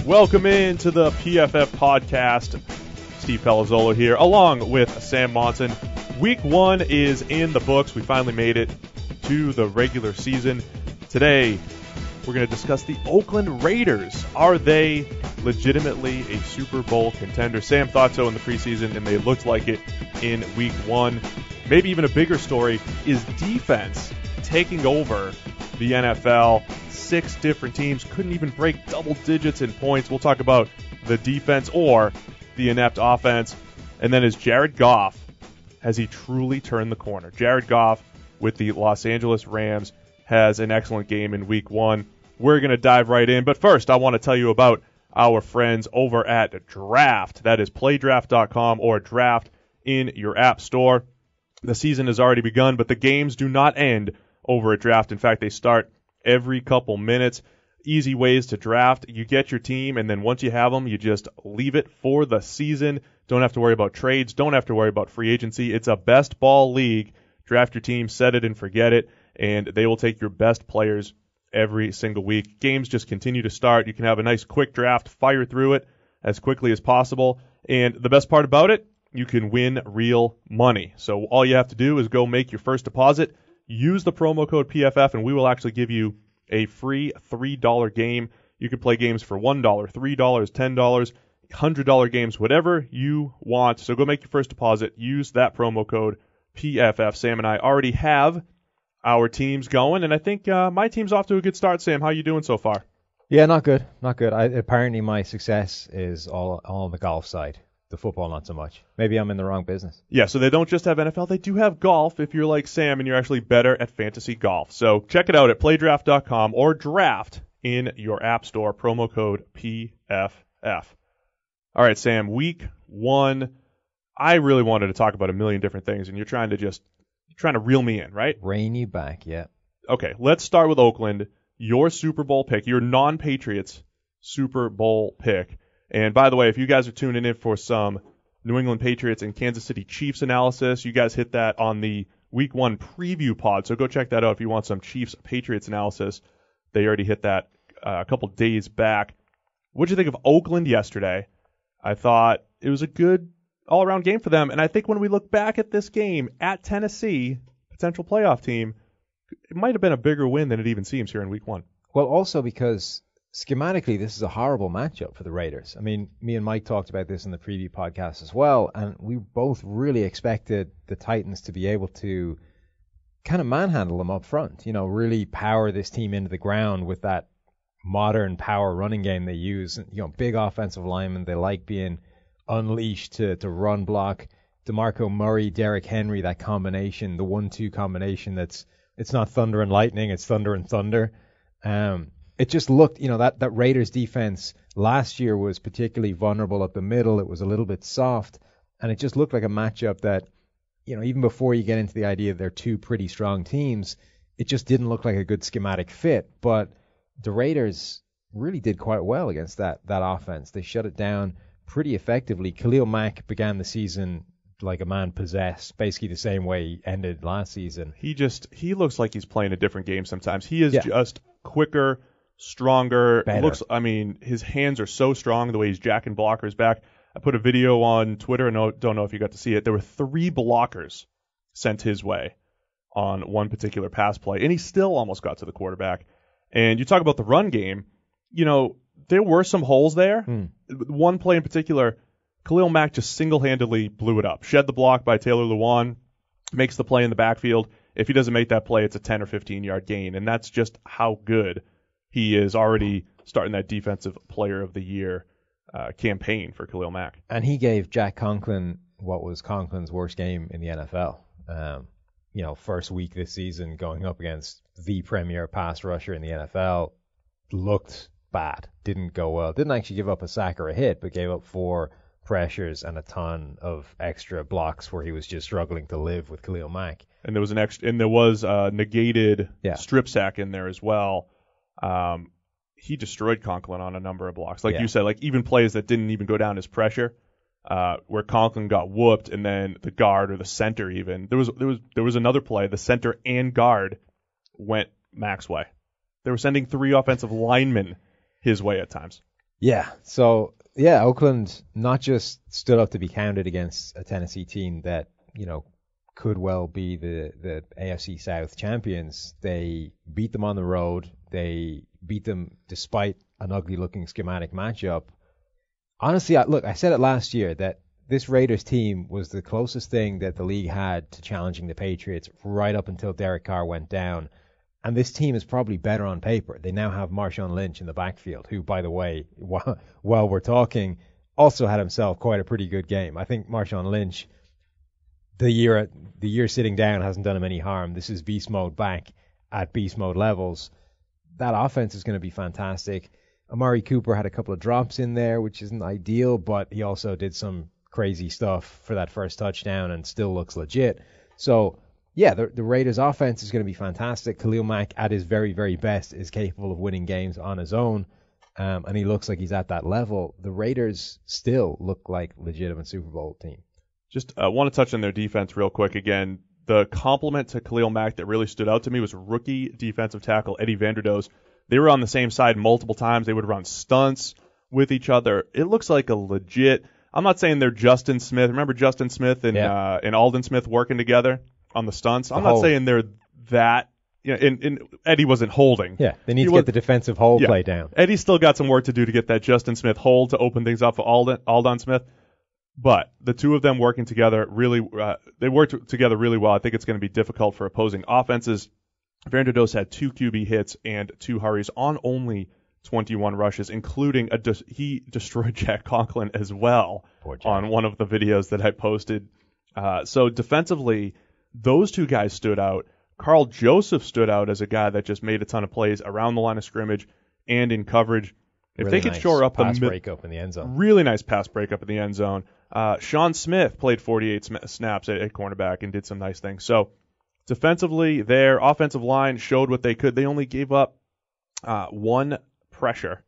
Welcome into the PFF podcast. Steve Palazzolo here, along with Sam Monson. Week 1 is in the books. We finally made it to the regular season. Today, we're going to discuss the Oakland Raiders. Are they legitimately a Super Bowl contender? Sam thought so in the preseason, and they looked like it in Week 1. Maybe even a bigger story is defense taking over the NFL. 6 different teams couldn't even break double digits in points. We'll talk about the defense or the inept offense. And then is Jared Goff, has he truly turned the corner? Jared Goff with the Los Angeles Rams has an excellent game in Week 1. We're going to dive right in. But first, I want to tell you about our friends over at Draft. That is playdraft.com or Draft in your app store. The season has already begun, but the games do not end over at Draft. In fact, they start every couple minutes. Easy ways to draft. You get your team, and then once you have them, you just leave it for the season. Don't have to worry about trades. Don't have to worry about free agency. It's a best ball league. Draft your team, set it and forget it, and they will take your best players every single week. Games just continue to start. You can have a nice quick draft, fire through it as quickly as possible. And the best part about it, you can win real money. So all you have to do is go make your first deposit. Use the promo code PFF, and we will actually give you a free $3 game. You can play games for $1, $3, $10, $100 games, whatever you want. So go make your first deposit. Use that promo code PFF. Sam and I already have our teams going, and I think my team's off to a good start. Sam, how you doing so far? Yeah, not good. Apparently my success is all on the golf side. The football, not so much. Maybe I'm in the wrong business. Yeah, so they don't just have NFL, they do have golf if you're like Sam and you're actually better at fantasy golf. So check it out at playdraft.com or Draft in your app store, promo code PFF. All right, Sam, Week 1, I really wanted to talk about a million different things, and you're trying to reel me in, right? Rein you back, yeah. Okay, let's start with Oakland, your Super Bowl pick, your non-Patriots Super Bowl pick. And by the way, if you guys are tuning in for some New England Patriots and Kansas City Chiefs analysis, you guys hit that on the Week 1 preview pod. So go check that out if you want some Chiefs-Patriots analysis. They already hit that a couple days back. What did you think of Oakland yesterday? I thought it was a good all-around game for them. And I think when we look back at this game at Tennessee, potential playoff team, it might have been a bigger win than it even seems here in Week 1. Well, also because schematically, this is a horrible matchup for the Raiders. I mean, me and Mike talked about this in the preview podcast as well, and we both really expected the Titans to be able to kind of manhandle them up front, really power this team into the ground with that modern power running game they use. Big offensive linemen, they like being unleashed to run block. DeMarco Murray, Derrick Henry, that combination, the 1-2 combination it's not thunder and lightning, it's thunder and thunder. It just looked, that Raiders defense last year was particularly vulnerable up the middle. It was a little bit soft, and it just looked like a matchup that, even before you get into the idea they're two pretty strong teams, it just didn't look like a good schematic fit. But the Raiders really did quite well against that offense. They shut it down pretty effectively. Khalil Mack began the season like a man possessed, basically the same way he ended last season. He looks like he's playing a different game sometimes. He is just quicker, stronger. His hands are so strong the way he's jacking blockers back. I put a video on Twitter, and don't know if you got to see it. There were 3 blockers sent his way on one particular pass play, and he still almost got to the quarterback. And you talk about the run game, there were some holes there. One play in particular, Khalil Mack just single-handedly blew it up. Shed the block by Taylor Lewan, makes the play in the backfield. If he doesn't make that play, it's a 10 or 15-yard gain, and that's just how good he is already starting that Defensive Player of the Year campaign for Khalil Mack. And he gave Jack Conklin what was Conklin's worst game in the NFL. First week this season going up against the premier pass rusher in the NFL, looked bad. Didn't go well. Didn't actually give up a sack or a hit, but gave up 4 pressures and a ton of extra blocks where he was just struggling to live with Khalil Mack. And there was a negated strip sack in there as well. He destroyed Conklin on a number of blocks. Like you said, like even plays that didn't even go down as pressure, where Conklin got whooped, and then the guard or the center even. There was another play, the center and guard went Mack's way. They were sending 3 offensive linemen his way at times. Yeah. So, yeah, Oakland not just stood up to be counted against a Tennessee team that, could well be the AFC South champions. They beat them on the road. They beat them despite an ugly-looking schematic matchup. Honestly, I said it last year that this Raiders team was the closest thing that the league had to challenging the Patriots right up until Derek Carr went down. And this team is probably better on paper. They now have Marshawn Lynch in the backfield, who, by the way, while we're talking, also had himself quite a pretty good game. I think Marshawn Lynch, the year sitting down hasn't done him any harm. This is beast mode back at beast mode levels. That offense is going to be fantastic. Amari Cooper had a couple of drops in there, which isn't ideal, but he also did some crazy stuff for that first touchdown and still looks legit. So, yeah, the Raiders' offense is going to be fantastic. Khalil Mack, at his very, very best, is capable of winning games on his own, and he looks like he's at that level. The Raiders still look like a legitimate Super Bowl team. Just want to touch on their defense real quick again. The compliment to Khalil Mack that really stood out to me was rookie defensive tackle Eddie Vanderdoes. They were on the same side multiple times. They would run stunts with each other. It looks like a legit. I'm not saying they're Justin Smith. Remember Justin Smith and Aldon Smith working together on the stunts? I'm not saying they're that. And Eddie wasn't holding. Yeah, they need to get the defensive hold play down. Eddie's still got some work to do to get that Justin Smith hold to open things up for Aldon Smith. But the two of them working together really, they worked together really well. I think it's going to be difficult for opposing offenses. Vanderdoes had 2 QB hits and 2 hurries on only 21 rushes, including he destroyed Jack Conklin as well on one of the videos that I posted. So defensively, those two guys stood out. Carl Joseph stood out as a guy that just made a ton of plays around the line of scrimmage and in coverage. If really they could nice shore up pass breakup in the end zone. Really nice pass breakup in the end zone. Sean Smith played 48 snaps at cornerback and did some nice things. So defensively, their offensive line showed what they could. They only gave up one pressure,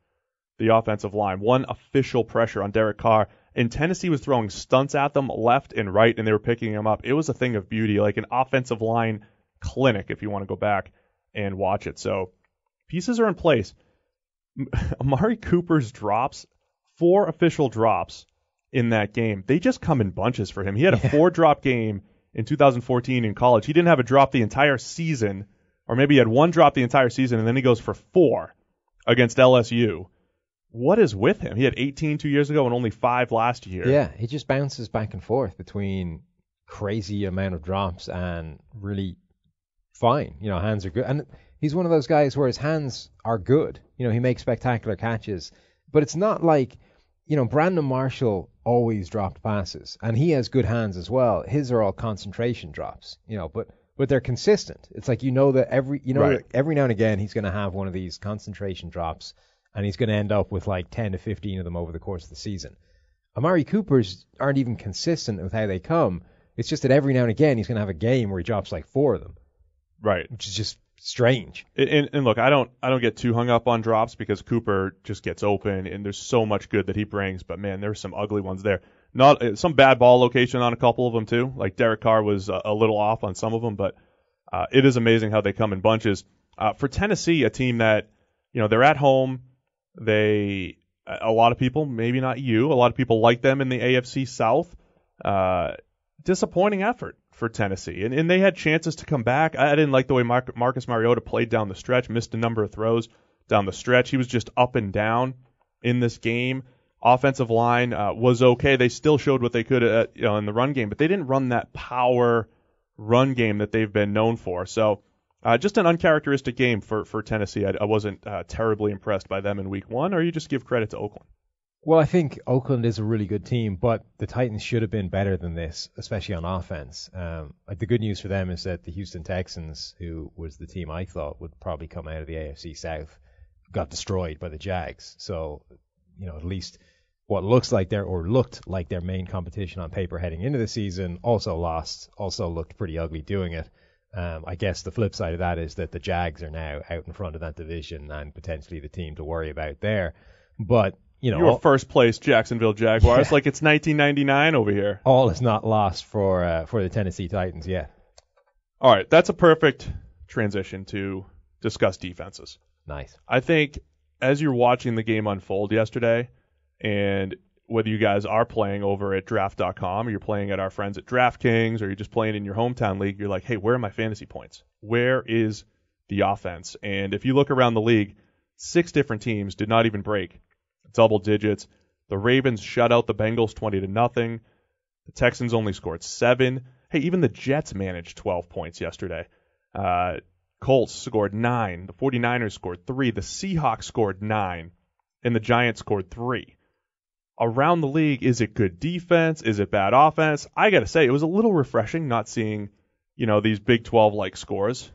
the offensive line, one official pressure on Derek Carr. And Tennessee was throwing stunts at them left and right, and they were picking them up. It was a thing of beauty, like an offensive line clinic if you want to go back and watch it. So pieces are in place. Amari Cooper's drops, 4 official drops in that game. They just come in bunches for him. He had a 4-drop game in 2014 in college. He didn't have a drop the entire season, or maybe he had 1 drop the entire season, and then he goes for 4 against LSU. What is with him? He had 18 2 years ago and only 5 last year. Yeah, he just bounces back and forth between crazy amount of drops and really fine. Hands are good. And he's one of those guys where his hands are good. He makes spectacular catches. But it's not like, Brandon Marshall always dropped passes. And he has good hands as well. His are all concentration drops, but they're consistent. It's like that every now and again he's going to have one of these concentration drops, and he's going to end up with like 10 to 15 of them over the course of the season. Amari Cooper's aren't even consistent with how they come. It's just that every now and again he's going to have a game where he drops like 4 of them. Right. Which is just strange. And look, I don't get too hung up on drops because Cooper just gets open and there's so much good that he brings, but man, there's some ugly ones there. Not some bad ball location on a couple of them too. Like Derek Carr was a little off on some of them, but it is amazing how they come in bunches. For Tennessee, a team that, they're at home. A lot of people, maybe not you, a lot of people like them in the AFC South. Disappointing effort for Tennessee. And they had chances to come back. I didn't like the way Marcus Mariota played down the stretch, missed a number of throws down the stretch. He was just up and down in this game. Offensive line was okay. They still showed what they could in the run game, but they didn't run that power run game that they've been known for. So just an uncharacteristic game for Tennessee. I wasn't terribly impressed by them in week 1, or you just give credit to Oakland? Well, I think Oakland is a really good team, but the Titans should have been better than this, especially on offense. The good news for them is that the Houston Texans, who was the team I thought would probably come out of the AFC South, got destroyed by the Jags. So, at least what looked like their main competition on paper heading into the season also lost, also looked pretty ugly doing it. I guess the flip side of that is that the Jags are now out in front of that division and potentially the team to worry about there. But your first place Jacksonville Jaguars, like it's 1999 over here. All is not lost for the Tennessee Titans yet. All right, that's a perfect transition to discuss defenses. Nice. I think as you're watching the game unfold yesterday, and whether you guys are playing over at draft.com or you're playing at our friends at DraftKings or you're just playing in your hometown league, you're like, hey, where are my fantasy points? Where is the offense? And if you look around the league, 6 different teams did not even break double digits. The Ravens shut out the Bengals 20-0. The Texans only scored 7. Hey, even the Jets managed 12 points yesterday. Colts scored 9. The 49ers scored 3. The Seahawks scored 9. And the Giants scored 3. Around the league, is it good defense? Is it bad offense? I got to say, it was a little refreshing not seeing, these Big 12-like scores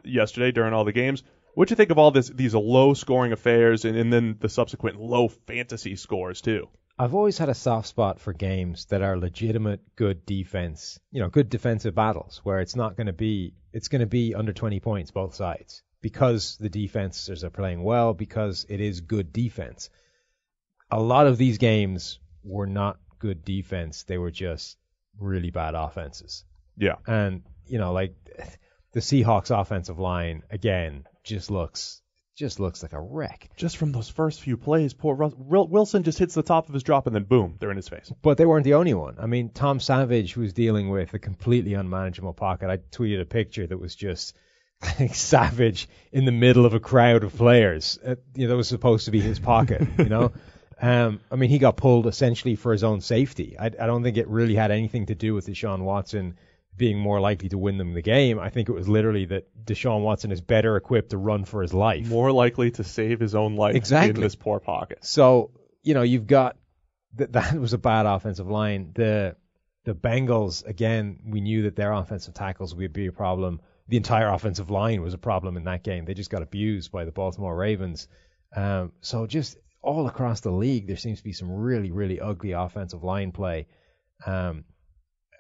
yesterday during all the games. What'd you think of all these low-scoring affairs and then the subsequent low fantasy scores, too? I've always had a soft spot for games that are legitimate good defense, good defensive battles where it's going to be under 20 points both sides because the defenses are playing well, because it is good defense. A lot of these games were not good defense. They were just really bad offenses. Yeah. And, like the Seahawks offensive line, again, just looks like a wreck. Just from those first few plays, poor Wilson just hits the top of his drop and then boom, they're in his face. But they weren't the only one. I mean, Tom Savage was dealing with a completely unmanageable pocket. I tweeted a picture that was just Savage in the middle of a crowd of players. That was supposed to be his pocket, I mean, he got pulled essentially for his own safety. I don't think it really had anything to do with Deshaun Watson being more likely to win them the game. I think it was literally that Deshaun Watson is better equipped to run for his life. More likely to save his own life in this poor pocket. So, you've got that was a bad offensive line. The Bengals, again, we knew that their offensive tackles would be a problem. The entire offensive line was a problem in that game. They just got abused by the Baltimore Ravens. So just all across the league, there seems to be some really, really ugly offensive line play.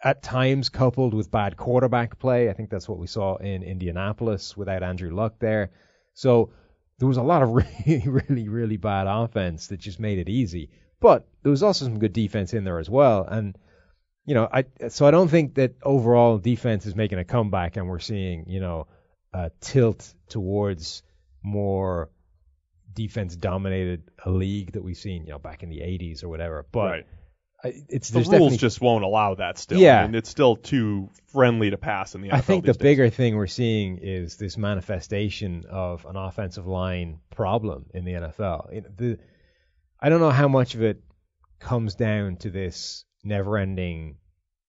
At times coupled with bad quarterback play. I think that's what we saw in Indianapolis without Andrew Luck there. So there was a lot of really, really, really bad offense that just made it easy. But there was also some good defense in there as well. And, I don't think that overall defense is making a comeback and we're seeing, a tilt towards more defense-dominated a league that we've seen, back in the 80s or whatever. But right. The rules just won't allow that still. Yeah. I mean, it's still too friendly to pass in the NFL. I think the days. bigger thing we're seeing is this manifestation of an offensive line problem in the NFL. I don't know how much of it comes down to this never-ending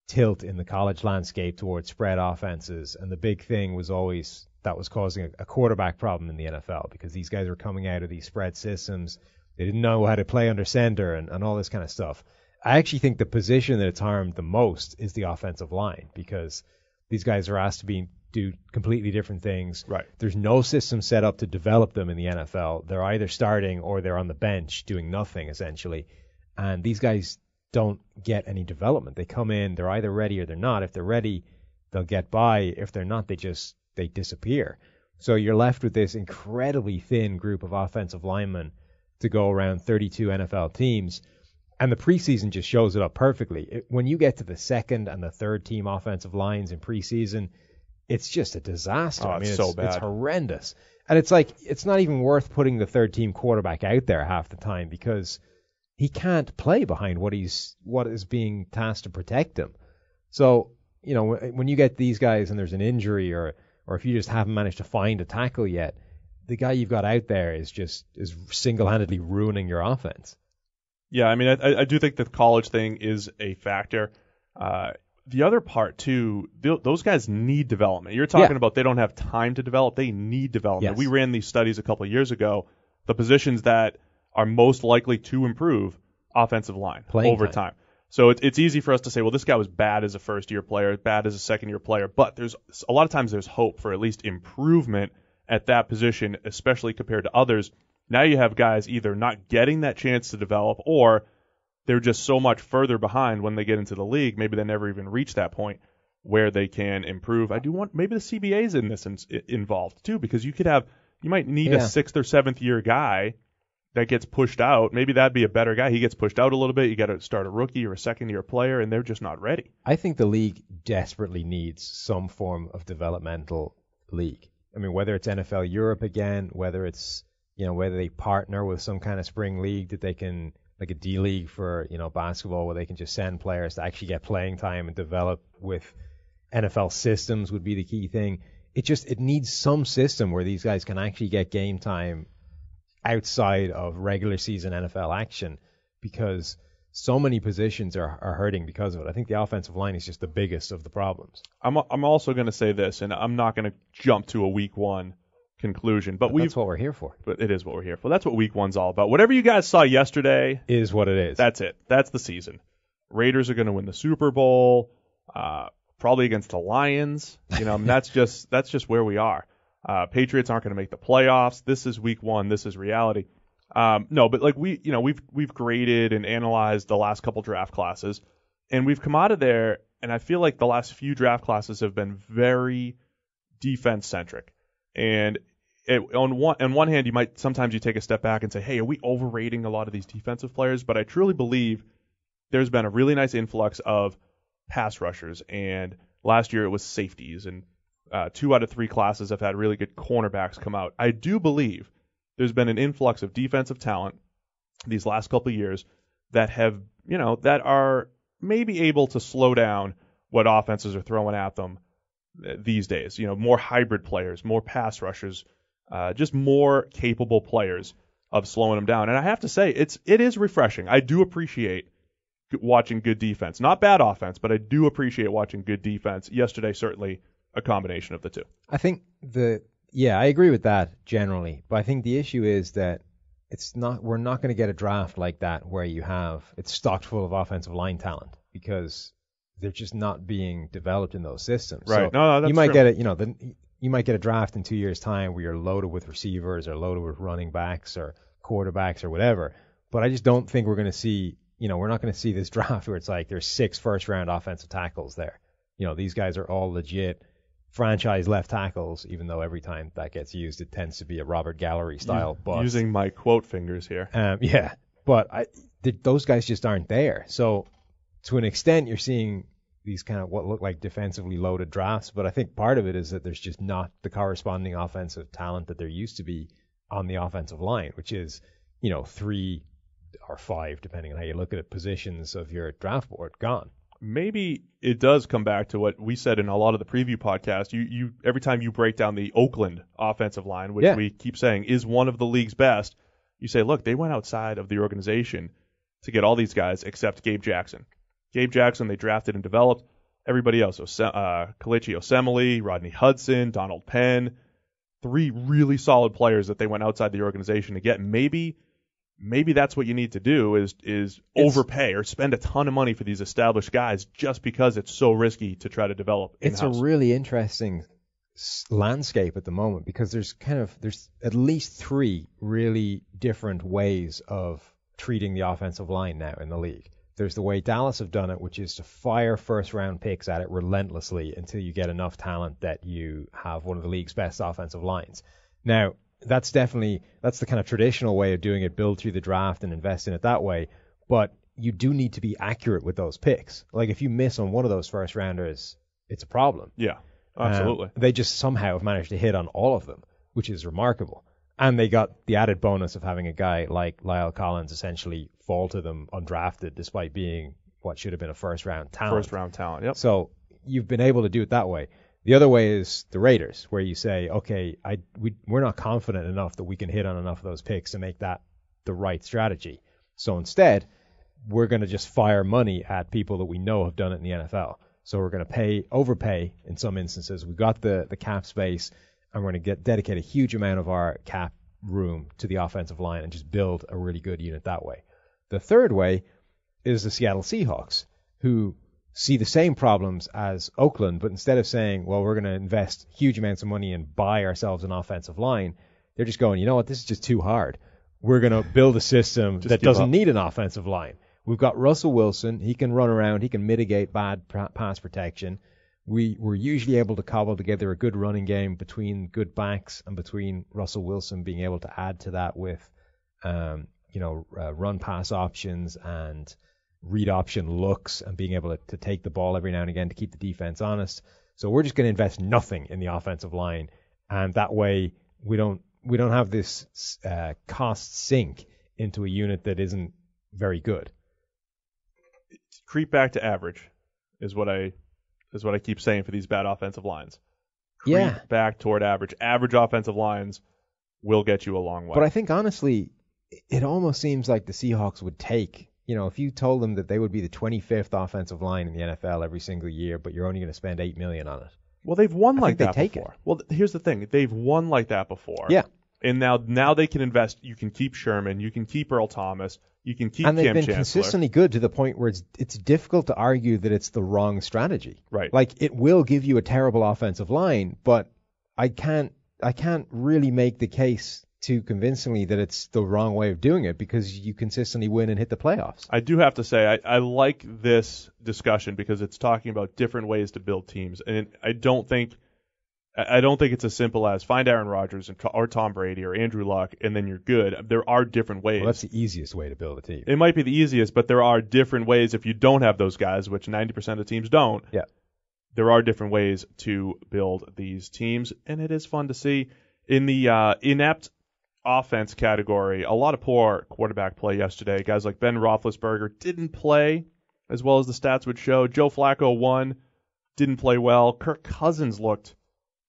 tilt in the college landscape towards spread offenses, and the big thing was always that was causing a quarterback problem in the NFL because these guys were coming out of these spread systems. They didn't know how to play under center and all this kind of stuff. I actually think the position that it's harmed the most is the offensive line because these guys are asked to do completely different things. Right. There's no system set up to develop them in the NFL. They're either starting or they're on the bench doing nothing, essentially. And these guys don't get any development. They come in, they're either ready or they're not. If they're ready, they'll get by. If they're not, they disappear. So you're left with this incredibly thin group of offensive linemen to go around 32 NFL teams. And the preseason just shows it up perfectly. When you get to the second and the third team offensive lines in preseason, it's just a disaster. Oh, I mean, it's so bad. It's horrendous. And it's like, it's not even worth putting the third team quarterback out there half the time because he can't play behind what is being tasked to protect him. So, when you get these guys and there's an injury or if you just haven't managed to find a tackle yet, the guy you've got out there is single-handedly ruining your offense. Yeah, I mean, I do think the college thing is a factor. The other part, too, those guys need development. You're talking about they don't have time to develop. They need development. Yes. We ran these studies a couple of years ago. The positions that are most likely to improve offensive line over time. So it's easy for us to say, well, this guy was bad as a first-year player, bad as a second-year player. But there's a lot of times there's hope for at least improvement at that position, especially compared to others. Now you have guys either not getting that chance to develop or they're just so much further behind when they get into the league. Maybe they never even reach that point where they can improve. I do want maybe the CBA's in this involved too, because you might need a 6th or 7th year guy that gets pushed out. Maybe that'd be a better guy. He gets pushed out a little bit. You got to start a rookie or a second-year player, and they're just not ready. I think the league desperately needs some form of developmental league. I mean, whether it's NFL Europe again, whether it's whether they partner with some kind of spring league that they can, like a D League for, basketball, where they can just send players to actually get playing time and develop with NFL systems would be the key thing. It needs some system where these guys can actually get game time outside of regular season NFL action, because so many positions are hurting because of it. I think the offensive line is just the biggest of the problems. I'm also going to say this, and I'm not going to jump to a week one conclusion, but that's what we're here for. But it is what we're here for. That's what week one's all about. Whatever you guys saw yesterday is what it is. That's it. That's the season. Raiders are going to win the Super Bowl, probably against the Lions. That's just where we are. Patriots aren't going to make the playoffs. This is week one. This is reality. No, but like we've graded and analyzed the last couple draft classes, and we've come out of there, and I feel like the last few draft classes have been very defense centric. And on one hand, sometimes you take a step back and say, hey, are we overrating a lot of these defensive players? But I truly believe there's been a really nice influx of pass rushers, and last year it was safeties, and 2 out of 3 classes have had really good cornerbacks come out. I do believe there's been an influx of defensive talent these last couple of years that have, that are maybe able to slow down what offenses are throwing at them these days. More hybrid players, more pass rushers, just more capable players of slowing them down. And I have to say, it is refreshing. I do appreciate watching good defense. Not bad offense, but I do appreciate watching good defense. Yesterday, certainly a combination of the two. I think I agree with that generally, but I think the issue is that we're not going to get a draft like that where it's stocked full of offensive line talent, because they're just not being developed in those systems. Right. So no, that's you might true. You might get a draft in 2 years' time where you're loaded with receivers or loaded with running backs or quarterbacks or whatever. But I just don't think we're going to see, we're not going to see this draft where it's like there's 6 first-round offensive tackles there. These guys are all legit franchise left tackles, even though every time that gets used, it tends to be a Robert Gallery style bust. Using my quote fingers here. Yeah, but those guys just aren't there. So to an extent, you're seeing these kind of what look like defensively loaded drafts, but I think part of it is that there's just not the corresponding offensive talent that there used to be on the offensive line, which is, 3 or 5, depending on how you look at it, positions of your draft board gone. Maybe it does come back to what we said in a lot of the preview podcast. You every time you break down the Oakland offensive line, which we keep saying is one of the league's best, you say, look, they went outside of the organization to get all these guys except Gabe Jackson. Gabe Jackson, they drafted and developed. Everybody else, Kalichi Osemele, Rodney Hudson, Donald Penn, 3 really solid players that they went outside the organization to get. Maybe that's what you need to do is overpay or spend a ton of money for these established guys just because it's so risky to try to develop in-house. It's a really interesting landscape at the moment, because there's at least 3 really different ways of treating the offensive line now in the league. There's the way Dallas have done it, which is to fire first-round picks at it relentlessly until you get enough talent that you have one of the league's best offensive lines. Now, that's the kind of traditional way of doing it, build through the draft and invest in it that way. But you do need to be accurate with those picks. Like, if you miss on one of those first-rounders, it's a problem. Yeah, absolutely. They just somehow have managed to hit on all of them, which is remarkable. And they got the added bonus of having a guy like Lyle Collins essentially fall to them undrafted, despite being what should have been a first-round talent. First-round talent, yep. So you've been able to do it that way. The other way is the Raiders, where you say, okay, we're not confident enough that we can hit on enough of those picks to make that the right strategy. So instead, we're going to just fire money at people that we know have done it in the NFL. So we're going to overpay in some instances. We've got the cap space, and we're going to dedicate a huge amount of our cap room to the offensive line and just build a really good unit that way. The third way is the Seattle Seahawks, who see the same problems as Oakland, but instead of saying, well, we're going to invest huge amounts of money and buy ourselves an offensive line, they're just going, you know what, this is just too hard. We're going to build a system that doesn't need an offensive line. We've got Russell Wilson. He can run around. He can mitigate bad pass protection. We're usually able to cobble together a good running game between good backs and between Russell Wilson being able to add to that with, run pass options and read option looks and being able to take the ball every now and again to keep the defense honest. So we're just going to invest nothing in the offensive line, and that way we don't have this cost sink into a unit that isn't very good. Creep back to average is what I keep saying for these bad offensive lines. Creep back toward average. Average offensive lines will get you a long way. But I think, honestly, it almost seems like the Seahawks would take, if you told them that they would be the 25th offensive line in the NFL every single year, but you're only going to spend $8 million on it. Well, they've won like that before. Well, here's the thing. They've won like that before. Yeah. And now they can invest. You can keep Sherman. You can keep Earl Thomas. You can keep Cam Chancellor. And they've been Chancellor. consistently good to the point where it's difficult to argue that it's the wrong strategy. Right. Like, it will give you a terrible offensive line, but I can't really make the case too convincingly that it's the wrong way of doing it because you consistently win and hit the playoffs. I do have to say I like this discussion because it's talking about different ways to build teams, and I don't think it's as simple as find Aaron Rodgers or Tom Brady or Andrew Luck and then you're good. There are different ways. Well, that's the easiest way to build a team. It might be the easiest, but there are different ways if you don't have those guys, which 90% of teams don't. Yeah. There are different ways to build these teams, and it is fun to see. In the inept offense category, a lot of poor quarterback play yesterday. Guys like Ben Roethlisberger didn't play as well as the stats would show. Joe Flacco didn't play well. Kirk Cousins looked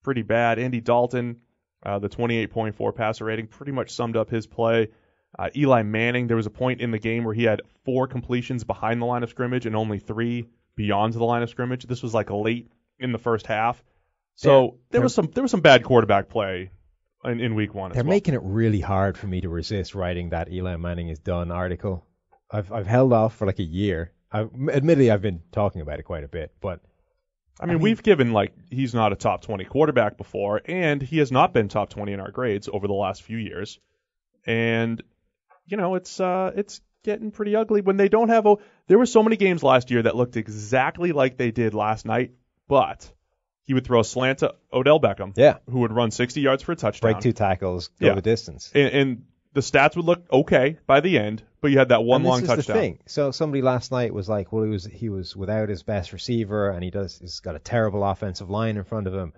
pretty bad. Andy Dalton, the 28.4 passer rating, pretty much summed up his play. Eli Manning, there was a point in the game where he had 4 completions behind the line of scrimmage and only 3 beyond the line of scrimmage. This was like late in the first half. So there was some bad quarterback play in week 1 as well. They're making it really hard for me to resist writing that Eli Manning is done article. I've held off for like a year. Admittedly, I've been talking about it quite a bit, but I mean, we've given he's not a top 20 quarterback before, and he has not been top 20 in our grades over the last few years. And it's getting pretty ugly when they don't have there were so many games last year that looked exactly like they did last night, but he would throw a slant to Odell Beckham, who would run 60 yards for a touchdown. Break 2 tackles, go the distance. And the stats would look okay by the end, but you had that one long touchdown. This is the thing. So somebody last night was like, well, he was without his best receiver, and he's got a terrible offensive line in front of him.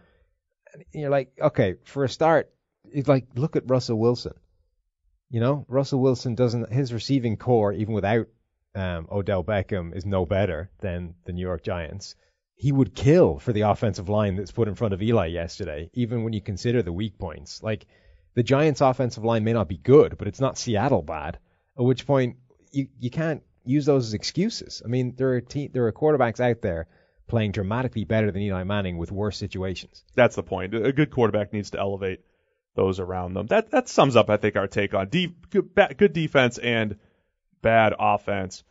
And you're like, okay, for a start, it's like, look at Russell Wilson. Russell Wilson his receiving core, even without Odell Beckham, is no better than the New York Giants. He would kill for the offensive line that's put in front of Eli yesterday, even when you consider the weak points. Like, the Giants' offensive line may not be good, but it's not Seattle bad, at which point you can't use those as excuses. I mean, there are quarterbacks out there playing dramatically better than Eli Manning with worse situations. That's the point. A good quarterback needs to elevate those around them. That sums up, I think, our take on good defense and bad offense.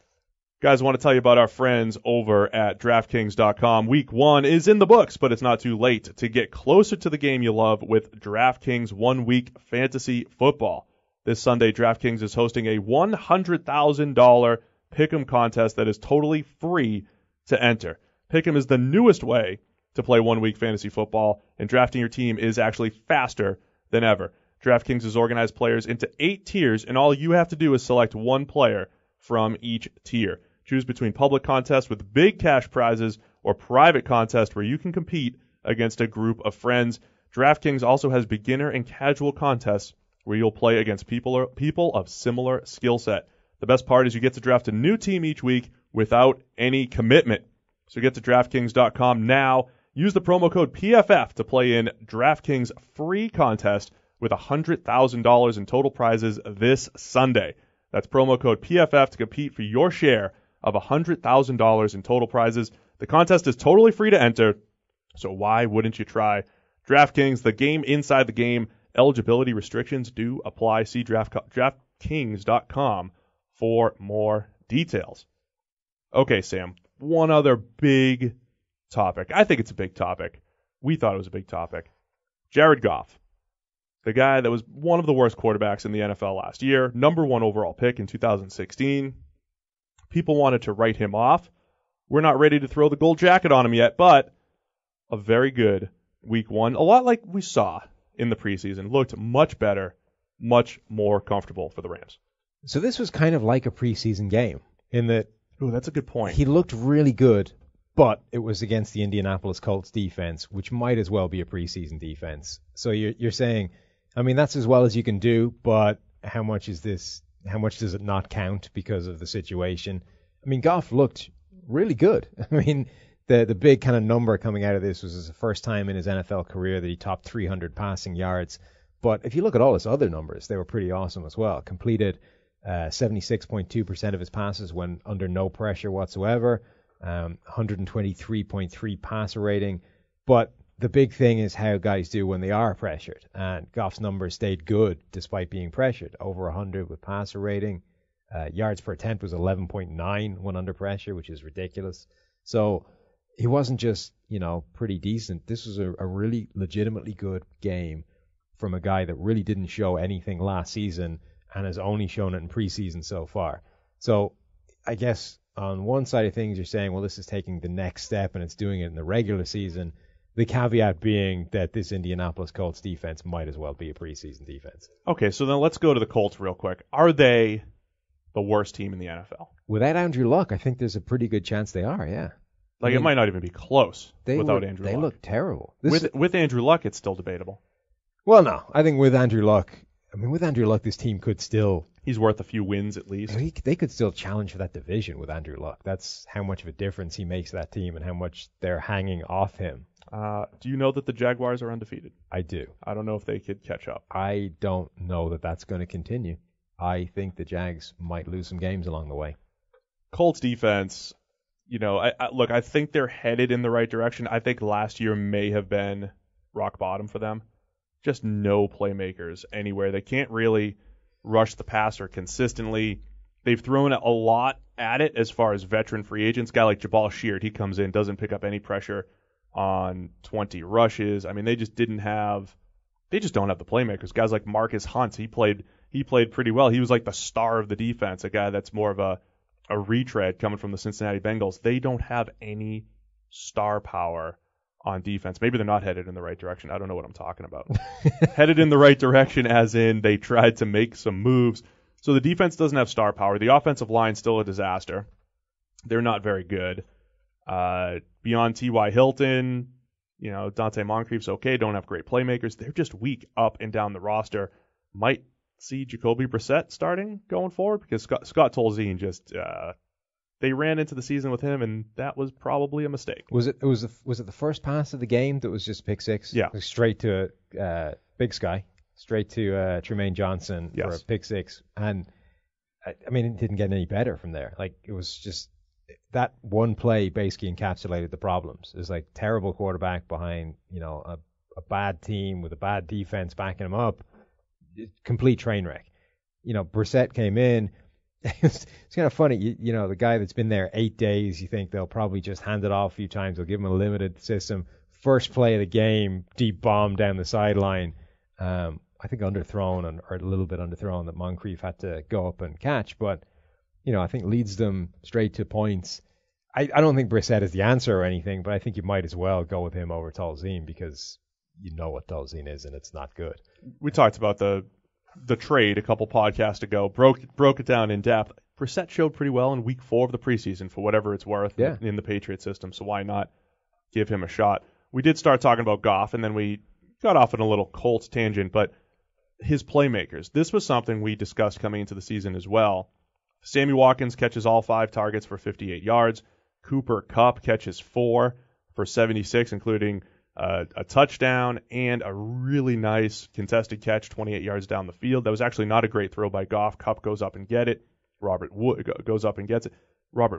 Guys, I want to tell you about our friends over at DraftKings.com. Week 1 is in the books, but it's not too late to get closer to the game you love with DraftKings 1-Week Fantasy Football. This Sunday, DraftKings is hosting a $100,000 Pick'em contest that is totally free to enter. Pick'em is the newest way to play 1-Week Fantasy Football, and drafting your team is actually faster than ever. DraftKings has organized players into 8 tiers, and all you have to do is select one player from each tier. Choose between public contests with big cash prizes or private contests where you can compete against a group of friends. DraftKings also has beginner and casual contests where you'll play against people of similar skill set. The best part is you get to draft a new team each week without any commitment. So get to DraftKings.com now. Use the promo code PFF to play in DraftKings free contest with $100,000 in total prizes this Sunday. That's promo code PFF to compete for your share of $100,000 in total prizes. The contest is totally free to enter, so why wouldn't you try? DraftKings, the game inside the game. Eligibility restrictions do apply. See DraftKings.com for more details. Okay, Sam, one other big topic. I think it's a big topic. We thought it was a big topic. Jared Goff, the guy that was one of the worst quarterbacks in the NFL last year, number 1 overall pick in 2016. People wanted to write him off. We're not ready to throw the gold jacket on him yet, but a very good week 1, a lot like we saw in the preseason, looked much better, much more comfortable for the Rams. So this was kind of like a preseason game in that. Ooh, that's a good point. He looked really good, but it was against the Indianapolis Colts defense, which might as well be a preseason defense. So you're saying I mean, that's as well as you can do, but how much does it not count because of the situation? I mean, Goff looked really good. I mean, the big kind of number coming out of this was the first time in his NFL career that he topped 300 passing yards. But if you look at all his other numbers, they were pretty awesome as well. Completed 76.2% of his passes when under no pressure whatsoever, 123.3 passer rating. But the big thing is how guys do when they are pressured. And Goff's numbers stayed good despite being pressured. Over 100 with passer rating. Yards per attempt was 11.9 when under pressure, which is ridiculous. So he wasn't just, pretty decent. This was a really legitimately good game from a guy that really didn't show anything last season and has only shown it in preseason so far. So I guess on one side of things, you're saying, well, this is taking the next step and it's doing it in the regular season. The caveat being that this Indianapolis Colts defense might as well be a preseason defense. Okay, so then let's go to the Colts real quick. Are they the worst team in the NFL? Without Andrew Luck, I think there's a pretty good chance they are, yeah. It might not even be close without Andrew Luck. They look terrible. With Andrew Luck, it's still debatable. Well, no. I think with Andrew Luck, this team could still... He's worth a few wins at least. They could still challenge for that division with Andrew Luck. That's how much of a difference he makes to that team and how much they're hanging off him. Do you know that the Jaguars are undefeated? I do. I don't know if they could catch up. I don't know that that's going to continue. I think the Jags might lose some games along the way. Colts defense, I think they're headed in the right direction. I think last year may have been rock bottom for them. Just no playmakers anywhere. They can't really rush the passer consistently. They've thrown a lot at it as far as veteran free agents. Guy like Jabal Sheard, he comes in, doesn't pick up any pressure on 20 rushes. I mean, they just don't have the playmakers. Guys like Marcus Hunt, he played pretty well. He was like the star of the defense, a guy that's more of a retread coming from the Cincinnati Bengals. They don't have any star power on defense. Maybe they're not headed in the right direction. I don't know what I'm talking about. Headed in the right direction as in they tried to make some moves. So the defense doesn't have star power. The offensive line's still a disaster. They're not very good. Beyond T.Y. Hilton, Dante Moncrief's okay. Don't have great playmakers. They're just weak up and down the roster. Might see Jacoby Brissett starting going forward because Scott Tolzien just they ran into the season with him, and that was probably a mistake. Was it the first pass of the game that was just pick six? Yeah. Straight to Big Sky, straight to Tremaine Johnson for a pick six. And, I mean, it didn't get any better from there. Like, it was just that one play basically encapsulated the problems. It was like terrible quarterback behind, a bad team with a bad defense backing him up. Complete train wreck. Brissett came in. It's kind of funny, the guy that's been there 8 days, you think they'll probably just hand it off a few times. They'll give him a limited system. First play of the game, deep bomb down the sideline. I think underthrown or a little bit underthrown that Moncrief had to go up and catch. But, I think leads them straight to points. I don't think Brissett is the answer or anything, but I think you might as well go with him over Tolzien because you know what Tolzien is and it's not good. We talked about the trade a couple podcasts ago, broke it down in depth. Brissett showed pretty well in week 4 of the preseason for whatever it's worth in the Patriot system, so why not give him a shot? We did start talking about Goff, and then we got off on a little Colts tangent, but his playmakers. This was something we discussed coming into the season as well. Sammy Watkins catches all 5 targets for 58 yards. Cooper Kupp catches 4 for 76, including a touchdown and a really nice contested catch 28 yards down the field. That was actually not a great throw by Goff. Kupp goes up and gets it. Robert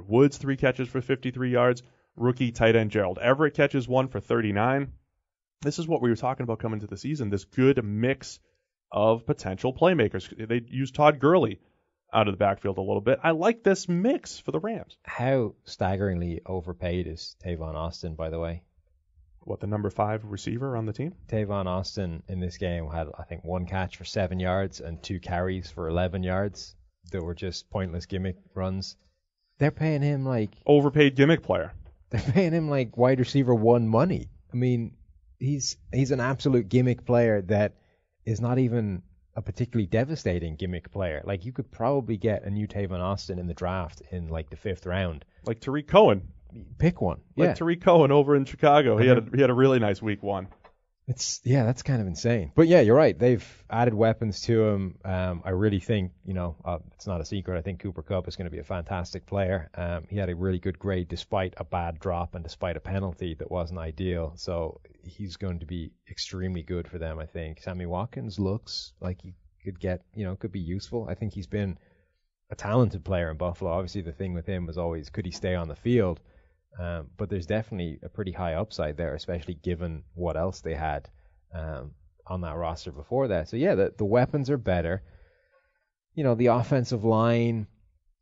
Woods 3 catches for 53 yards. Rookie tight end Gerald Everett catches 1 for 39. This is what we were talking about coming to the season, this good mix of potential playmakers. They used Todd Gurley out of the backfield a little bit. I like this mix for the Rams. How staggeringly overpaid is Tavon Austin, by the way? What, the number 5 receiver on the team? Tavon Austin in this game had, I think, 1 catch for 7 yards and 2 carries for 11 yards that were just pointless gimmick runs. They're paying him like... Overpaid gimmick player. They're paying him like wide receiver 1 money. I mean, he's an absolute gimmick player that is not even a particularly devastating gimmick player. Like, you could probably get a new Tavon Austin in the draft in like the 5th round. Like Tariq Cohen. Pick one. Like Tariq Cohen over in Chicago. He had a really nice week 1. That's kind of insane. But yeah, you're right. They've added weapons to him. I really think, it's not a secret. I think Cooper Kupp is going to be a fantastic player. He had a really good grade despite a bad drop and despite a penalty that wasn't ideal. So he's going to be extremely good for them, I think. Sammy Watkins looks like he could be useful. I think he's been a talented player in Buffalo. Obviously, the thing with him was always, could he stay on the field? But there's definitely a pretty high upside there, especially given what else they had on that roster before that. So yeah, the weapons are better. The offensive line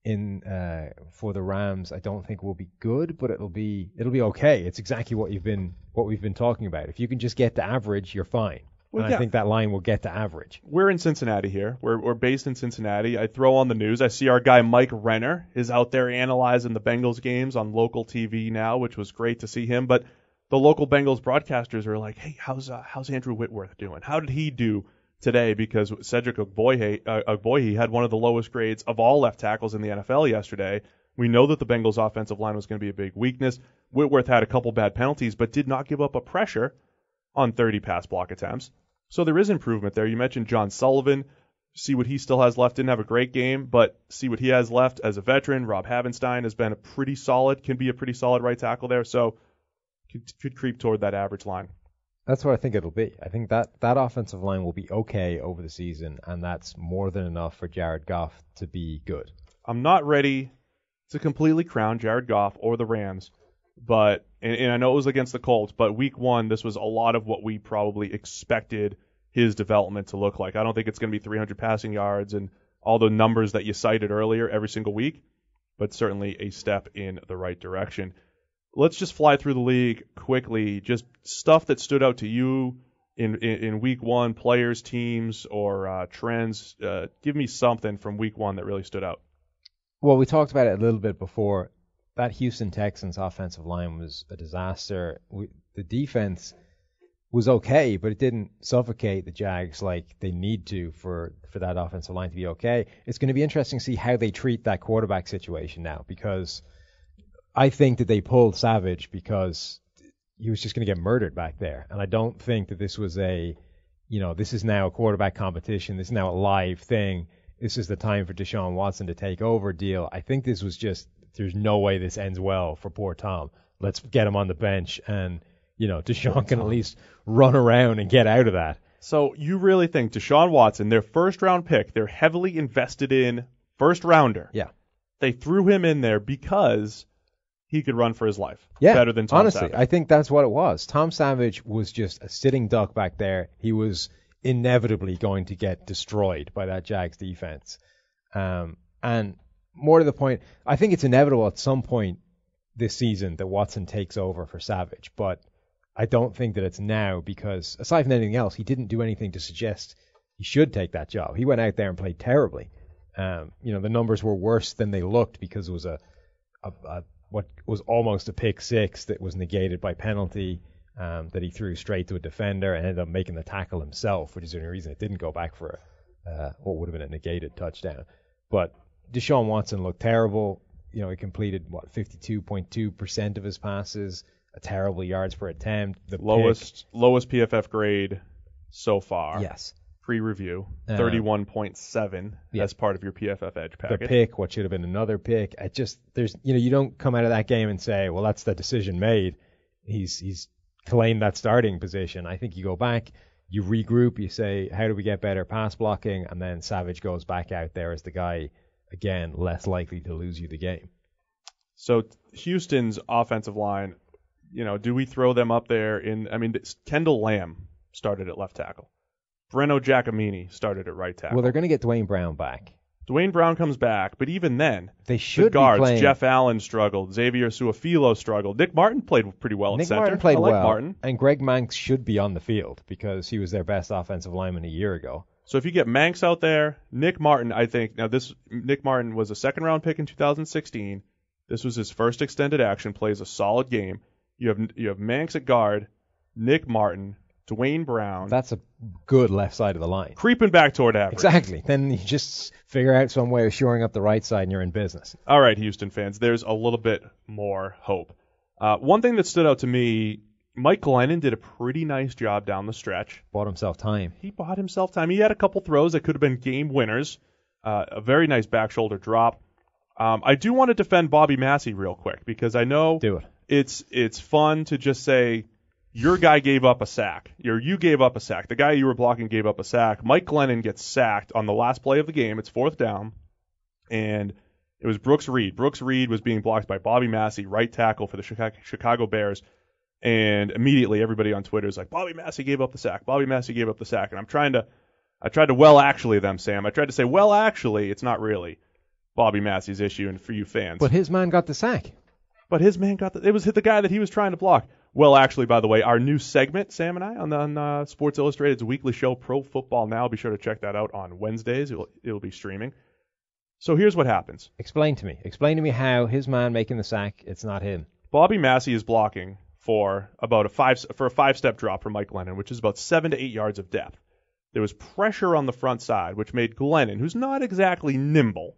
for the Rams, I don't think will be good, but it'll be okay. It's exactly what we've been talking about. If you can just get to average, you're fine. Well, and I think that line will get to average. We're in Cincinnati here. We're based in Cincinnati. I throw on the news. I see our guy Mike Renner is out there analyzing the Bengals games on local TV now, which was great to see him. But the local Bengals broadcasters are like, hey, how's Andrew Whitworth doing? How did he do today? Because Cedric Ogbohe had one of the lowest grades of all left tackles in the NFL yesterday. We know that the Bengals offensive line was going to be a big weakness. Whitworth had a couple bad penalties, but did not give up a pressure on 30 pass block attempts. So there is improvement there. You mentioned John Sullivan. See what he still has left. Didn't have a great game, but see what he has left as a veteran. Rob Havenstein has been can be a pretty solid right tackle there. So could creep toward that average line. That's what I think it'll be. I think that offensive line will be okay over the season, and that's more than enough for Jared Goff to be good. I'm not ready to completely crown Jared Goff or the Rams, but and I know it was against the Colts, but week one, this was a lot of what we probably expected his development to look like. I don't think it's going to be 300 passing yards and all the numbers that you cited earlier every single week, but certainly a step in the right direction. Let's just fly through the league quickly. Just stuff that stood out to you in week one, players, teams, or trends. Give me something from week one that really stood out. Well, we talked about it a little bit before. That Houston Texans offensive line was a disaster. The defense was okay, but it didn't suffocate the Jags like they need to for that offensive line to be okay. It's going to be interesting to see how they treat that quarterback situation now, because I think that they pulled Savage because he was just going to get murdered back there. And I don't think that this was this is now a quarterback competition. This is now a live thing. This is the time for Deshaun Watson to take over deal. I think this was just, there's no way this ends well for poor Tom. Let's get him on the bench, and Deshaun can at least run around and get out of that. So you really think Deshaun Watson, their first round pick, they're heavily invested in first rounder. Yeah. They threw him in there because he could run for his life. Yeah, better than Tom honestly, Savage. I think that's what it was. Tom Savage was just a sitting duck back there. He was inevitably going to get destroyed by that Jags defense. And more to the point, I think it's inevitable at some point this season that Watson takes over for Savage, but I don't think that it's now, because aside from anything else, he didn't do anything to suggest he should take that job. He went out there and played terribly. The numbers were worse than they looked because it was what was almost a pick six that was negated by penalty that he threw straight to a defender and ended up making the tackle himself, which is the only reason it didn't go back for what would have been a negated touchdown. But Deshaun Watson looked terrible. He completed 52.2% of his passes, a terrible yards per attempt. The lowest PFF grade so far. Yes. Pre-review, 31.7 as part of your PFF Edge package. The pick, what should have been another pick. You don't come out of that game and say, well, that's the decision made. He's claimed that starting position. I think you go back, you regroup, you say, how do we get better pass blocking? And then Savage goes back out there as the guy, again, less likely to lose you the game. So Houston's offensive line, do we throw them up there Kendall Lamb started at left tackle. Breno Giacomini started at right tackle. Well, they're going to get Dwayne Brown back. Dwayne Brown comes back, but even then, they should the guards, be playing. Jeff Allen struggled. Xavier Su'a-Filo struggled. Nick Martin played pretty well at center. Martin played well. Martin. And Greg Manx should be on the field because he was their best offensive lineman a year ago. So if you get Manx out there, Nick Martin, I think, Nick Martin was a second-round pick in 2016. This was his first extended action, plays a solid game. You have Manx at guard, Nick Martin, Dwayne Brown. That's a good left side of the line. Creeping back toward average. Exactly. Then you just figure out some way of shoring up the right side and you're in business. All right, Houston fans, there's a little bit more hope. One thing that stood out to me Mike Glennon did a pretty nice job down the stretch. Bought himself time. He bought himself time. He had a couple throws that could have been game winners. A very nice back shoulder drop. I do want to defend Bobby Massey real quick because I know Do it. it's fun to just say your guy gave up a sack. You gave up a sack. The guy you were blocking gave up a sack. Mike Glennon gets sacked on the last play of the game. It's 4th down, and it was Brooks Reed. Brooks Reed was being blocked by Bobby Massey, right tackle for the Chicago Bears. And immediately everybody on Twitter is like, Bobby Massey gave up the sack. Bobby Massey gave up the sack. And I tried to well actually them, Sam. I tried to say, well, actually, it's not really Bobby Massey's issue and for you fans. But his man got the sack. But his man it was the guy that he was trying to block. Well, actually, by the way, our new segment, Sam and I, on Sports Illustrated's weekly show, Pro Football Now. Be sure to check that out on Wednesdays. It'll be streaming. So here's what happens. Explain to me how his man making the sack, it's not him. Bobby Massey is blocking for about a 5-step drop from Mike Glennon, which is about 7 to 8 yards of depth. There was pressure on the front side, which made Glennon, who's not exactly nimble,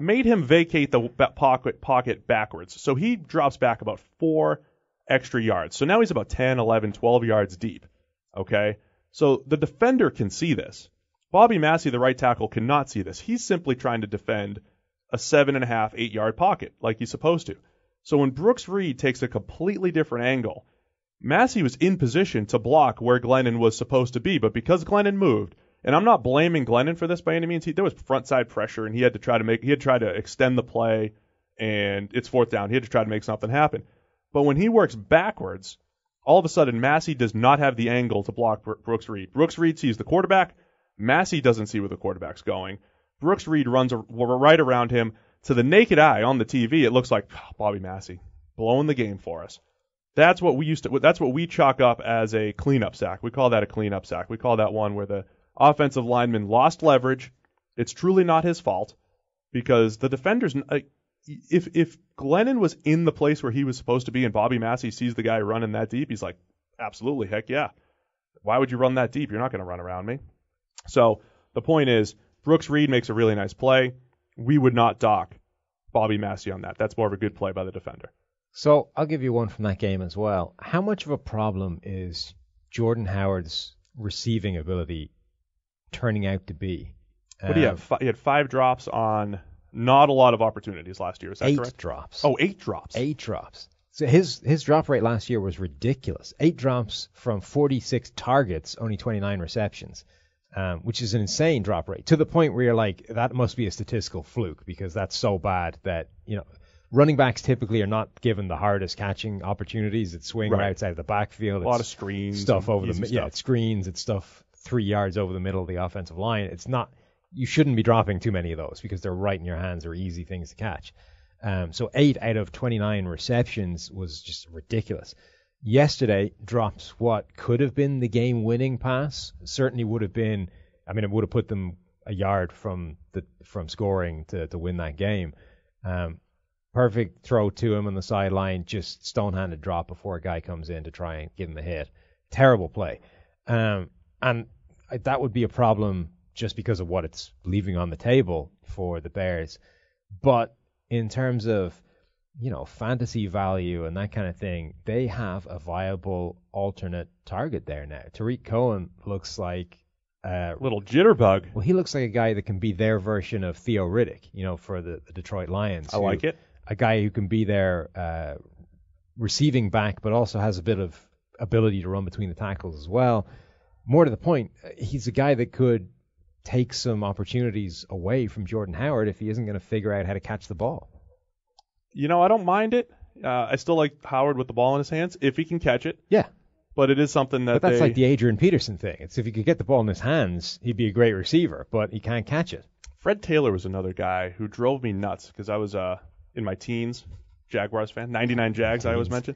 made him vacate the pocket backwards. So he drops back about 4 extra yards. So now he's about 10, 11, 12 yards deep. Okay? So the defender can see this. Bobby Massey, the right tackle, cannot see this. He's simply trying to defend a 7.5, 8 yard pocket like he's supposed to. So when Brooks Reed takes a completely different angle, Massey was in position to block where Glennon was supposed to be, but because Glennon moved, and I'm not blaming Glennon for this by any means, there was front side pressure, and he had to try to extend the play, and it's 4th down. He had to try to make something happen. But when he works backwards, all of a sudden Massey does not have the angle to block Brooks Reed. Brooks Reed sees the quarterback. Massey doesn't see where the quarterback's going. Brooks Reed runs right around him. To the naked eye on the TV, it looks like Bobby Massey blowing the game for us. That's what we chalk up as a cleanup sack. We call that a cleanup sack. We call that one where the offensive lineman lost leverage. It's truly not his fault because the defenders, if Glennon was in the place where he was supposed to be and Bobby Massey sees the guy running that deep, he's like, absolutely, heck yeah. Why would you run that deep? You're not going to run around me. So the point is, Brooks Reed makes a really nice play. We would not dock Bobby Massey on that. That's more of a good play by the defender. So I'll give you one from that game as well. How much of a problem is Jordan Howard's receiving ability turning out to be? What do you have? He had 5 drops on not a lot of opportunities last year. Is that correct? 8 drops. Oh, 8 drops. 8 drops. So his drop rate last year was ridiculous. 8 drops from 46 targets, only 29 receptions. Which is an insane drop rate, to the point where you're like, that must be a statistical fluke because that's so bad that, running backs typically are not given the hardest catching opportunities. It's swing routes out of the backfield. A lot of screens. Stuff over the middle. Yeah, it's screens. It's stuff 3 yards over the middle of the offensive line. It's not, you shouldn't be dropping too many of those because they're right in your hands or easy things to catch. So 8 out of 29 receptions was just ridiculous. Yesterday drops what could have been the game-winning pass. Certainly would have been. I mean, it would have put them a yard from scoring to win that game. Perfect throw to him on the sideline, just stone-handed drop before a guy comes in to try and give him a hit. Terrible play, and that would be a problem just because of what it's leaving on the table for the Bears. But in terms of fantasy value and that kind of thing, they have a viable alternate target there now. Tariq Cohen looks like a little jitterbug. Well, he looks like a guy that can be their version of Theo Riddick, for the Detroit Lions. I like it. A guy who can be their receiving back, but also has a bit of ability to run between the tackles as well. More to the point, he's a guy that could take some opportunities away from Jordan Howard if he isn't going to figure out how to catch the ball. I don't mind it. I still like Howard with the ball in his hands if he can catch it. Yeah. But it is something that But that's like the Adrian Peterson thing. It's if he could get the ball in his hands, he'd be a great receiver, but he can't catch it. Fred Taylor was another guy who drove me nuts because I was in my teens, Jaguars fan, 99 Jags, I always mention.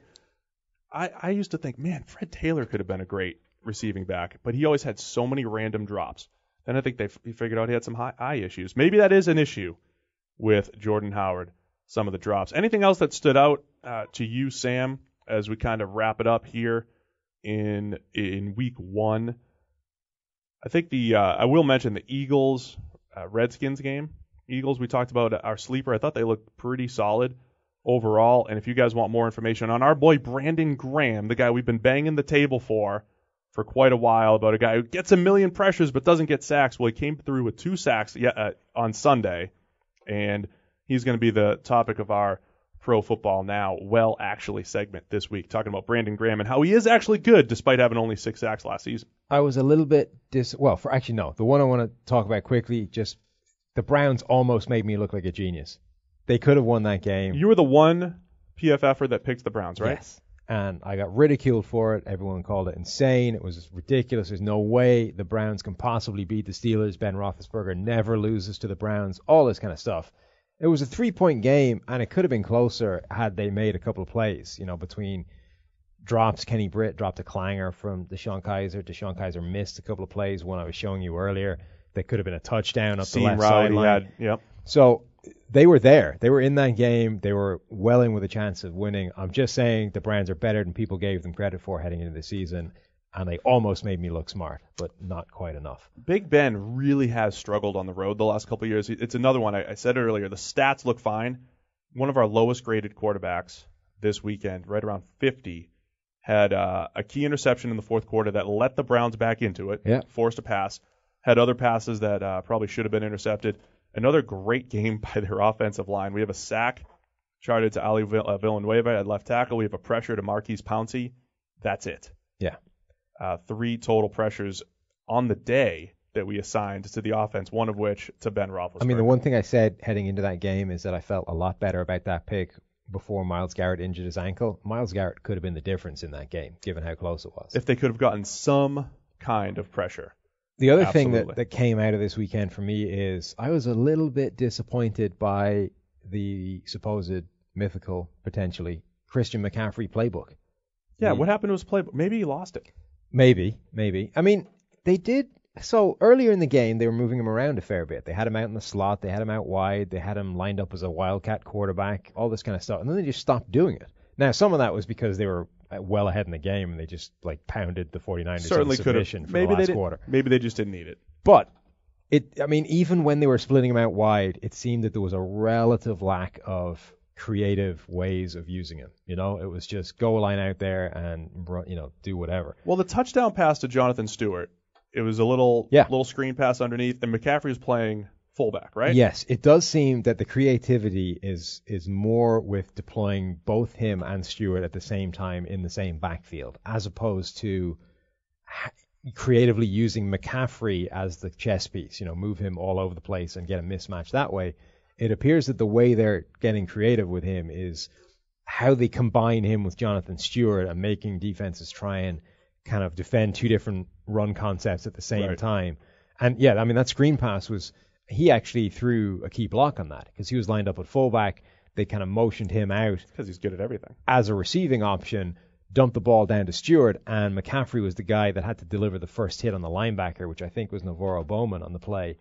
I used to think, man, Fred Taylor could have been a great receiving back, but he always had so many random drops. Then I think he figured out he had some eye issues. Maybe that is an issue with Jordan Howard. Some of the drops. Anything else that stood out to you, Sam, as we kind of wrap it up here in week 1? I think I will mention the Eagles Redskins game. Eagles, we talked about our sleeper. I thought they looked pretty solid overall. And if you guys want more information on our boy Brandon Graham, the guy we've been banging the table for quite a while, about a guy who gets a million pressures but doesn't get sacks. Well, he came through with 2 sacks on Sunday, and he's going to be the topic of our Pro Football Now actually segment this week, talking about Brandon Graham and how he is actually good despite having only 6 sacks last season. I was a little bit the one I want to talk about quickly, just the Browns almost made me look like a genius. They could have won that game. You were the one PFFer that picked the Browns, right? Yes. And I got ridiculed for it. Everyone called it insane. It was ridiculous. There's no way the Browns can possibly beat the Steelers. Ben Roethlisberger never loses to the Browns. All this kind of stuff. It was a 3-point game, and it could have been closer had they made a couple of plays. Between drops, Kenny Britt dropped a clanger from DeShone Kizer. DeShone Kizer missed a couple of plays. One I was showing you earlier. That could have been a touchdown up the left sideline. Yep. So they were there. They were in that game. They were well in with a chance of winning. I'm just saying the Browns are better than people gave them credit for heading into the season, and they almost made me look smart, but not quite enough. Big Ben really has struggled on the road the last couple of years. It's another one. I said it earlier. The stats look fine. One of our lowest graded quarterbacks this weekend, right around 50, had a key interception in the fourth quarter that let the Browns back into it, forced a pass, had other passes that probably should have been intercepted. Another great game by their offensive line. We have a sack charted to Ali Villanueva at left tackle. We have a pressure to Marquise Pouncey. That's it. Yeah. 3 total pressures on the day that we assigned to the offense, one of which to Ben Roethlisberger. I mean, the one thing I said heading into that game is that I felt a lot better about that pick before Myles Garrett injured his ankle. Myles Garrett could have been the difference in that game, given how close it was. If they could have gotten some kind of pressure. The other thing that came out of this weekend for me is I was a little bit disappointed by the supposed mythical, potentially, Christian McCaffrey playbook. Yeah, what happened to his playbook? Maybe he lost it. Maybe. I mean, they did. So earlier in the game, they were moving him around a fair bit. They had him out in the slot. They had him out wide. They had him lined up as a wildcat quarterback, all this kind of stuff. And then they just stopped doing it. Now, some of that was because they were well ahead in the game and they just pounded the 49ers Certainly in submission for the last quarter. Maybe they just didn't need it. But even when they were splitting him out wide, it seemed that there was a relative lack of creative ways of using him. It was just go a line out there and do whatever. Well, the touchdown pass to Jonathan Stewart, it was a little screen pass underneath, and McCaffrey was playing fullback, right? Yes, it does seem that the creativity is more with deploying both him and Stewart at the same time in the same backfield, as opposed to creatively using McCaffrey as the chess piece, move him all over the place and get a mismatch that way. It appears that the way they're getting creative with him is how they combine him with Jonathan Stewart and making defenses try and kind of defend 2 different run concepts at the same time. And yeah, I mean, that screen pass he actually threw a key block on that because he was lined up at fullback. They kind of motioned him out. Because he's good at everything. As a receiving option, dumped the ball down to Stewart, and McCaffrey was the guy that had to deliver the first hit on the linebacker, which I think was Navarro Bowman on the play.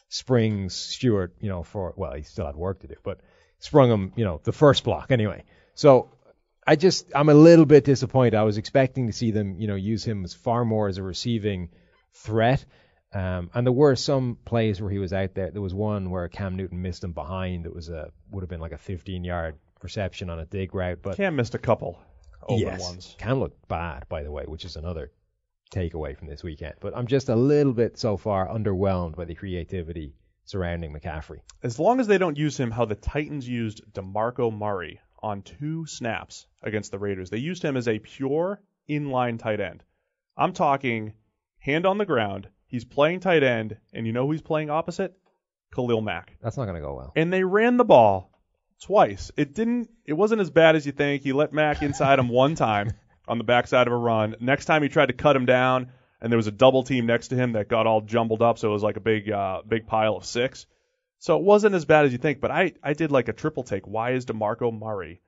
Springs Stewart, he still had work to do, but sprung him, the first block anyway. So I'm a little bit disappointed. I was expecting to see them, use him as far more as a receiving threat. And there were some plays where he was out there. There was one where Cam Newton missed him behind. It would have been like a 15-yard reception on a dig route. But Cam missed a couple open ones. Cam looked bad, by the way, which is another takeaway from this weekend. But I'm just a little bit so far underwhelmed by the creativity surrounding McCaffrey. As long as they don't use him how the Titans used DeMarco Murray on 2 snaps against the Raiders. They used him as a pure inline tight end. I'm talking hand on the ground. He's playing tight end, and you know who he's playing opposite? Khalil Mack. That's not going to go well. And they ran the ball twice. It wasn't as bad as you think. He let Mack inside him one time on the backside of a run. Next time he tried to cut him down, and there was a double team next to him that got all jumbled up, so it was like a big pile of 6. So it wasn't as bad as you think, but I did like a triple take. Why is DeMarco Murray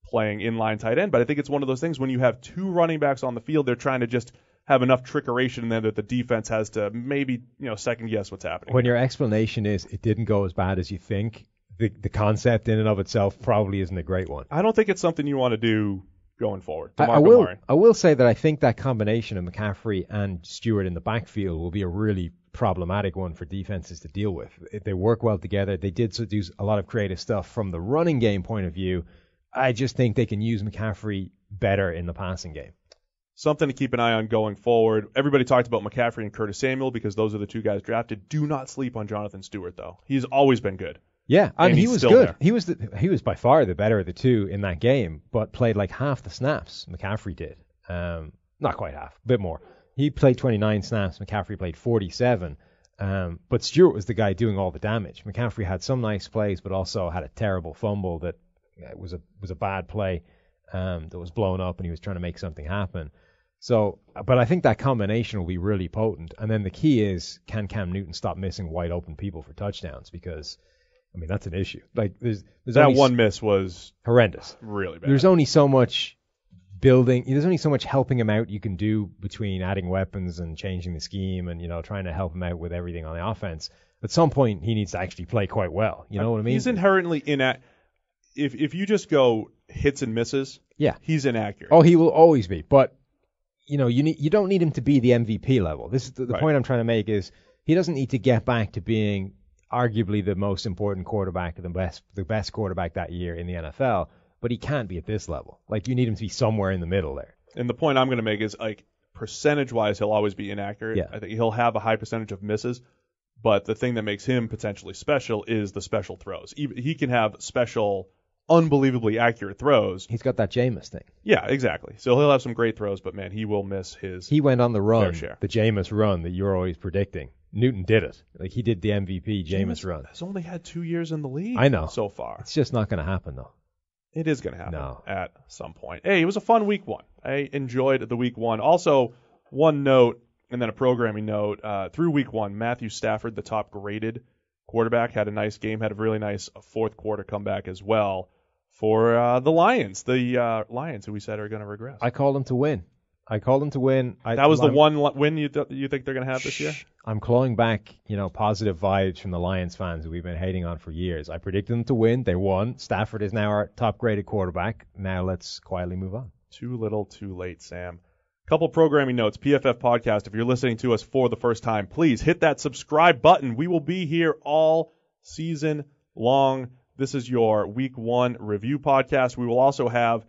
playing inline tight end? But I think it's one of those things when you have 2 running backs on the field, they're trying to just have enough trickeration in there that the defense has to maybe second guess what's happening. When your explanation is it didn't go as bad as you think, the concept in and of itself probably isn't a great one. I don't think it's something you want to do going forward. I will say that I think that combination of McCaffrey and Stewart in the backfield will be a really problematic one for defenses to deal with. They work well together. They did do a lot of creative stuff from the running game point of view, I just think they can use McCaffrey better in the passing game. Something to keep an eye on going forward. Everybody talked about McCaffrey and Curtis Samuel because those are the two guys drafted. Do not sleep on Jonathan Stewart, though. He's always been good. Yeah, and he was good. There. He was by far the better of the two in that game, but played like half the snaps McCaffrey did. Not quite half, a bit more. He played 29 snaps. McCaffrey played 47. But Stewart was the guy doing all the damage. McCaffrey had some nice plays, but also had a terrible fumble that was a bad play that was blown up, and he was trying to make something happen. So, but I think that combination will be really potent. And then the key is, can Cam Newton stop missing wide open people for touchdowns? Because, I mean, that's an issue. Like there's that one miss was horrendous, really bad. There's only so much building. There's only so much helping him out you can do between adding weapons and changing the scheme and trying to help him out with everything on the offense. At some point, he needs to actually play quite well. You know what I mean? He's inherently inaccurate. If you just go hits and misses, yeah, he's inaccurate. Oh, he will always be. But you don't need him to be the MVP level. This is the right. point I'm trying to make is he doesn't need to get back to being arguably the most important quarterback, the best quarterback that year in the NFL. But he can't be at this level. Like, you need him to be somewhere in the middle there. And the point I'm going to make is, like, percentage-wise, he'll always be inaccurate. Yeah. I think he'll have a high percentage of misses. But the thing that makes him potentially special is the special throws. He can have special, unbelievably accurate throws. He's got that Jameis thing. Yeah, exactly. So he'll have some great throws, but, man, he will miss his He went on the run, share. the Jameis run that you're always predicting. Newton did it. Like, he did the MVP Jameis run. He's only had 2 years in the league I know. so far. It's just not going to happen, though. It is going to happen at some point. Hey, it was a fun week one. I enjoyed the week one. Also, one note and then a programming note. Through week one, Matthew Stafford, the top graded quarterback, had a nice game, had a really nice fourth quarter comeback as well for the Lions. The Lions, who we said are going to regress. I called them to win. That was the one win you think they're going to have this year? I'm clawing back, positive vibes from the Lions fans who we've been hating on for years. I predicted them to win. They won. Stafford is now our top-graded quarterback. Now let's quietly move on. Too little, too late, Sam. Couple programming notes. PFF Podcast, if you're listening to us for the first time, please hit that subscribe button. We will be here all season long. This is your Week 1 review podcast. We will also have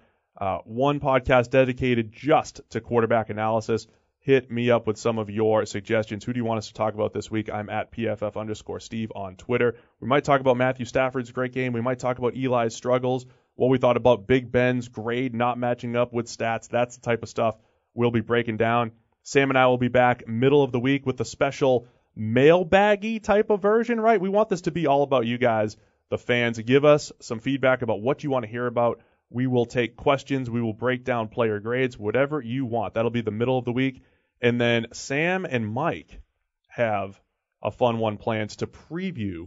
one podcast dedicated just to quarterback analysis. Hit me up with some of your suggestions. Who do you want us to talk about this week? I'm at PFF_Steve on Twitter. We might talk about Matthew Stafford's great game. We might talk about Eli's struggles, what we thought about Big Ben's grade not matching up with stats. That's the type of stuff we'll be breaking down. Sam and I will be back middle of the week with the special mailbaggy type of version, right? We want this to be all about you guys, the fans. Give us some feedback about what you want to hear about. We will take questions. We will break down player grades, whatever you want. That'll be the middle of the week. And then Sam and Mike have a fun one planned to preview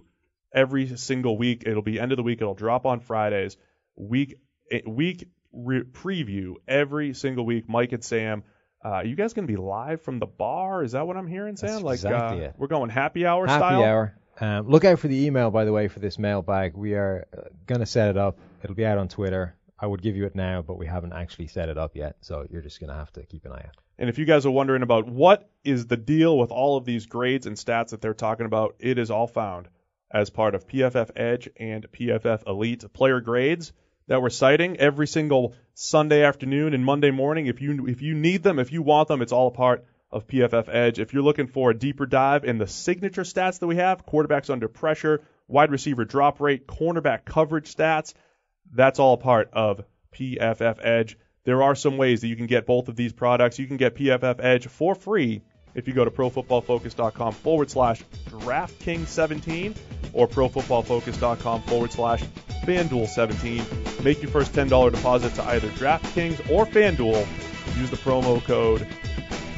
every single week. It'll be end of the week. It'll drop on Fridays. Preview every single week. Mike and Sam, are you guys going to be live from the bar? Is that what I'm hearing, Sam? That's exactly it. We're going happy hour style? Happy hour. Look out for the email, by the way, for this mailbag. We are going to set it up. It'll be out on Twitter. I would give you it now, but we haven't actually set it up yet, so you're just going to have to keep an eye out. And if you guys are wondering about what is the deal with all of these grades and stats that they're talking about, it is all found as part of PFF Edge and PFF Elite player grades that we're citing every single Sunday afternoon and Monday morning. If you need them, if you want them, it's all a part of PFF Edge. If you're looking for a deeper dive in the signature stats that we have, quarterbacks under pressure, wide receiver drop rate, cornerback coverage stats, that's all a part of PFF Edge. There are some ways that you can get both of these products. You can get PFF Edge for free if you go to profootballfocus.com/DraftKings17 or profootballfocus.com/FanDuel17. Make your first $10 deposit to either DraftKings or FanDuel. Use the promo code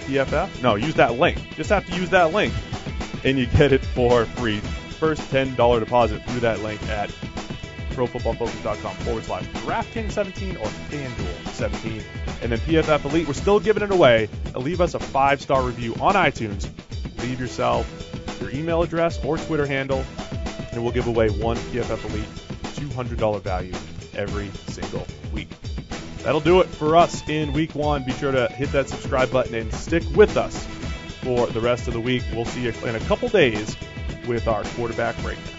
PFF. No, use that link. Just have to use that link, and you get it for free. First $10 deposit through that link at profootballfocus.com/DraftKings17 or FanDuel17. And then PFF Elite, we're still giving it away. Leave us a 5-star review on iTunes. Leave yourself your email address or Twitter handle, and we'll give away one PFF Elite $200 value every single week. That'll do it for us in week one. Be sure to hit that subscribe button and stick with us for the rest of the week. We'll see you in a couple days with our quarterback breakdown.